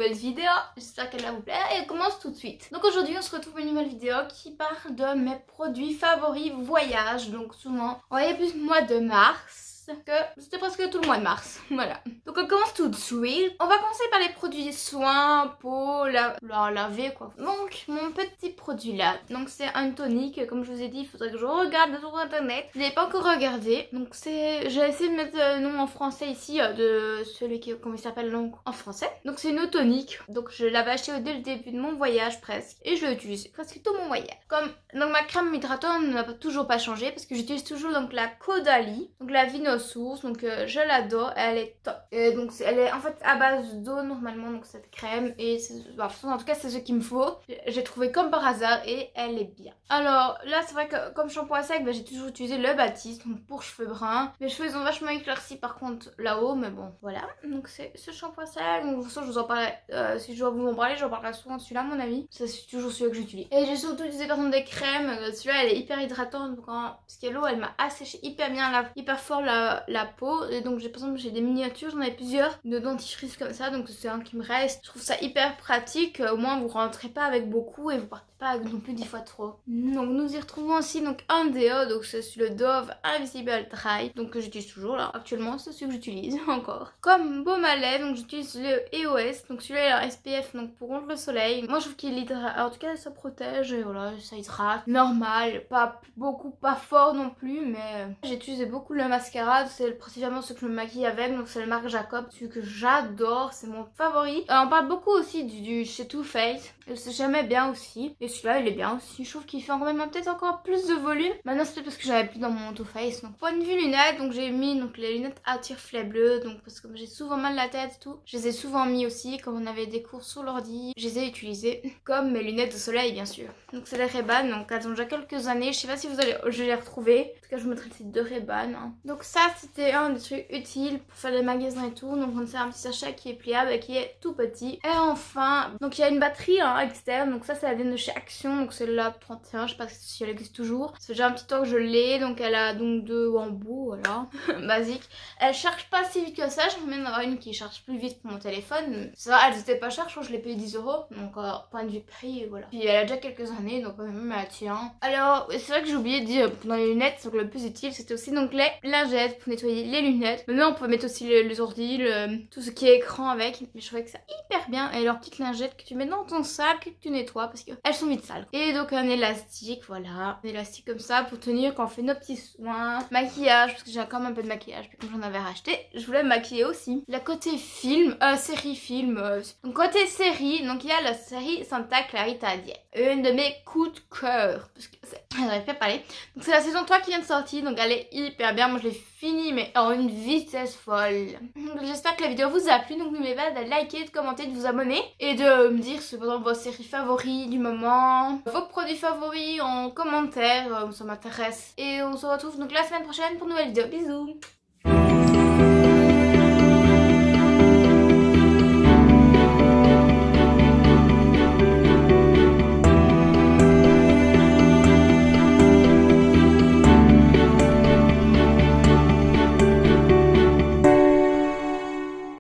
nouvelle vidéo, j'espère qu'elle va vous plaire et elle commence tout de suite. Donc aujourd'hui on se retrouve pour une nouvelle vidéo qui parle de mes produits favoris voyage, donc souvent on voyait plus le mois de mars. Que c'était presque tout le mois de mars, voilà. Donc on commence tout de suite. On va commencer par les produits soins, peau, la laver quoi. Donc mon petit produit là, donc c'est un tonique, comme je vous ai dit, il faudrait que je regarde sur internet. Je n'ai pas encore regardé, donc c'est, j'ai essayé de mettre le nom en français ici de celui qui, comment il s'appelle donc en français. Donc c'est une eau tonique, donc je l'avais acheté dès le début de mon voyage presque, et je l'ai utilisé presque tout mon voyage. Comme donc ma crème hydratante n'a toujours pas changé parce que j'utilise toujours donc la Caudalie, donc la Vino Source, donc je l'adore, elle est top. Et donc elle est en fait à base d'eau normalement, donc cette crème, et en tout cas c'est ce qu'il me faut. J'ai trouvé comme par hasard et elle est bien. Alors là c'est vrai que comme shampoing sec, j'ai toujours utilisé le Baptiste, donc pour cheveux bruns. Mes cheveux ils ont vachement éclairci par contre là-haut, mais bon voilà. Donc c'est ce shampoing sec, donc de toute façon je vous en parlerai, si je dois vous en parler, j'en parlerai souvent de celui-là à mon avis. C'est toujours celui que j'utilise. Et j'ai surtout utilisé par exemple des crèmes, celui-là elle est hyper hydratante, donc parce que l'eau elle m'a asséché hyper bien, hyper fort la peau. Et donc par exemple j'ai des miniatures, j'en ai plusieurs de dentifrice comme ça, donc c'est un qui me reste. Je trouve ça hyper pratique, au moins vous rentrez pas avec beaucoup et vous partez pas avec non plus 10 fois trop. Donc nous y retrouvons aussi donc un déo, donc c'est le Dove Invisible Dry, donc que j'utilise toujours là actuellement, c'est celui que j'utilise encore. Comme baume à lèvres, donc j'utilise le EOS, donc celui-là est SPF donc pour contre le soleil. Moi je trouve qu'il hydrate, en tout cas ça protège et voilà, ça hydrate normal, pas beaucoup, pas fort non plus, mais j'ai utilisé beaucoup le mascara, c'est principalement ce que je me maquille avec, donc c'est le marque Jacob, celui que j'adore, c'est mon favori. On parle beaucoup aussi du chez Too Faced, j'aimais bien aussi, et celui-là il est bien aussi, je trouve qu'il fait quand même peut-être encore plus de volume. Maintenant c'est peut-être parce que j'avais plus dans mon Too Faced. Donc point de vue lunettes, donc j'ai mis donc les lunettes à tire-flets bleu, donc parce que j'ai souvent mal la tête et tout, je les ai souvent mis aussi quand on avait des cours sur l'ordi, je les ai utilisées comme mes lunettes de soleil bien sûr. Donc c'est les Ray-Ban, donc elles ont déjà quelques années, je sais pas si je les retrouver, en tout cas je vous mettrai le site de Ray-Ban. Donc ça c'était un des trucs utiles pour faire des magasins et tout, donc c'est un petit sachet qui est pliable et qui est tout petit. Et enfin, donc il y a une batterie externe, donc ça vient de chez Action, donc c'est la 31, je sais pas si elle existe toujours. Ça fait déjà un petit temps que je l'ai, donc elle a donc deux embouts, voilà, basique. Elle charge pas si vite que ça, j'aimerais bien en avoir une qui charge plus vite pour mon téléphone. Ça, elles étaient pas chères, je crois que je l'ai payé 10 €, donc point de vue prix, voilà. Puis elle a déjà quelques années, donc quand même elle tient. Alors c'est vrai que j'ai oublié de dire, dans les lunettes, donc le plus utile c'était aussi donc les lingettes pour nettoyer les lunettes. Maintenant on peut mettre aussi les ordi, tout ce qui est écran avec, mais je trouvais que ça hyper bien. Et leurs petites lingettes que tu mets dans ton sac et que tu nettoies parce qu'elles sont vite sales. Et donc un élastique, voilà, un élastique comme ça pour tenir quand on fait nos petits soins, maquillage, parce que j'ai quand même un peu de maquillage, puis comme j'en avais racheté, je voulais me maquiller aussi. La côté film, série film, donc côté série, donc il y a la série Santa Clarita Diet, une de mes coups de cœur, parce que j'arrive pas à parler. Donc c'est la saison 3 qui vient de sortir, donc elle est hyper bien, moi je l'ai finie mais en une vitesse folle. Donc j'espère que la vidéo vous a plu, donc n'oubliez pas de liker, de commenter, de vous abonner et de me dire cependant vos séries favoris du moment, vos produits favoris en commentaire, ça m'intéresse. Et on se retrouve donc la semaine prochaine pour une nouvelle vidéo. Bisous.